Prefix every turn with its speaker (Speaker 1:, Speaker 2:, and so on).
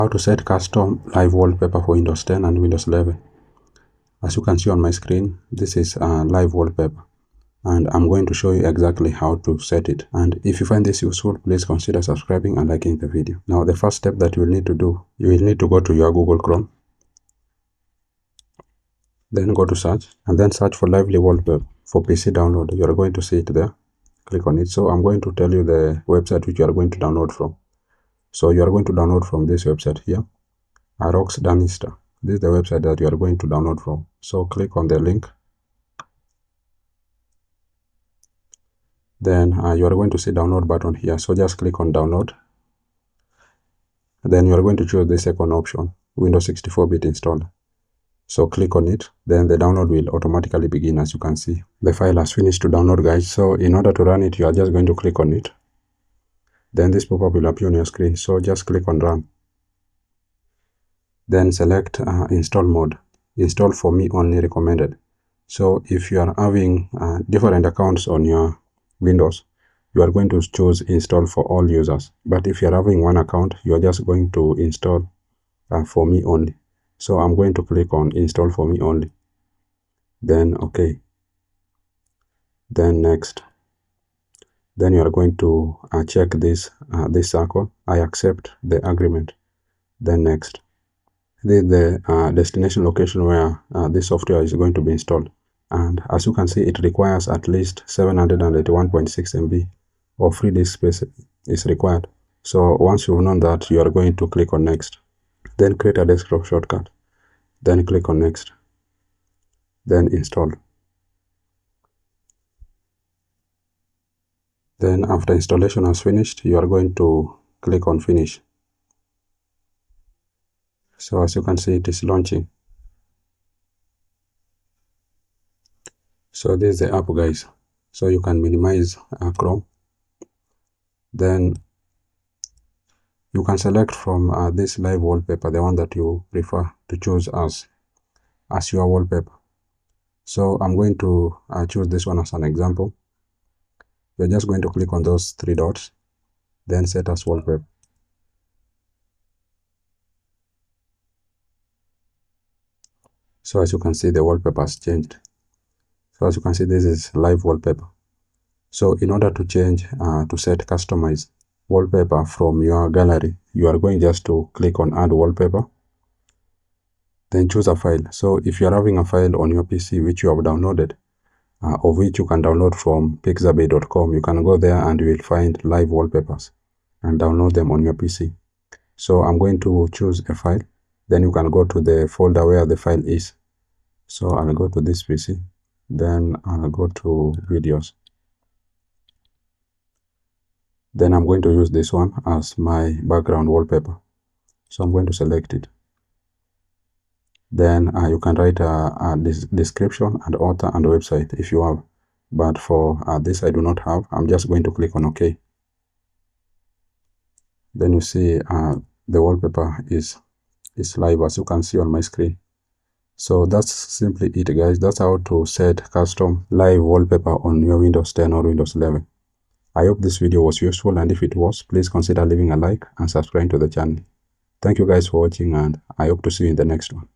Speaker 1: How to set custom live wallpaper for Windows 10 and Windows 11. As you can see on my screen, this is a live wallpaper, and I'm going to show you exactly how to set it. And if you find this useful, please consider subscribing and liking the video. Now, the first step that you will need to do, you will need to go to your Google Chrome, then go to search, and then search for lively wallpaper for PC download. You are going to see it there. Click on it. So I'm going to tell you the website which you are going to download from. So you are going to download from this website here, Arox Danister. This is the website that you are going to download from. So click on the link. Then you are going to see download button here. So just click on download. Then you are going to choose the second option, Windows 64-bit installer. So click on it. Then the download will automatically begin. As you can see, the file has finished to download, guys. So in order to run it, you are just going to click on it. Then this pop-up will appear on your screen. So just click on run. Then select install mode, install for me only recommended. So if you are having different accounts on your Windows, you are going to choose install for all users. But if you are having one account, you are just going to install for me only. So I'm going to click on install for me only. Then okay. Then next. Then you are going to check this circle. I accept the agreement. Then next. This is the destination location where this software is going to be installed. And as you can see, it requires at least 781.6 MB of free disk space is required. So once you've known that, you are going to click on next. Then create a desktop shortcut. Then click on next. Then install. Then after installation has finished, you are going to click on finish. So as you can see, it is launching. So this is the app, guys. So you can minimize Chrome. Then you can select from this live wallpaper, the one that you prefer to choose as your wallpaper. So I'm going to choose this one as an example. You're just going to click on those three dots, then set as wallpaper. So as you can see, the wallpaper has changed. So as you can see, this is live wallpaper. So in order to change, to set customize wallpaper from your gallery, you are going just to click on add wallpaper, then choose a file. So if you are having a file on your PC which you have downloaded, of which you can download from pixabay.com, you can go there and you will find live wallpapers and download them on your PC. So I'm going to choose a file. Then you can go to the folder where the file is. So I'll go to this PC. Then I'll go to videos. Then I'm going to use this one as my background wallpaper. So I'm going to select it. Then you can write a description and author and website if you have. But for this I do not have. I'm just going to click on OK. Then you see the wallpaper is live, as you can see on my screen. So that's simply it, guys. That's how to set custom live wallpaper on your Windows 10 or Windows 11. I hope this video was useful, and if it was, please consider leaving a like and subscribing to the channel. Thank you guys for watching, and I hope to see you in the next one.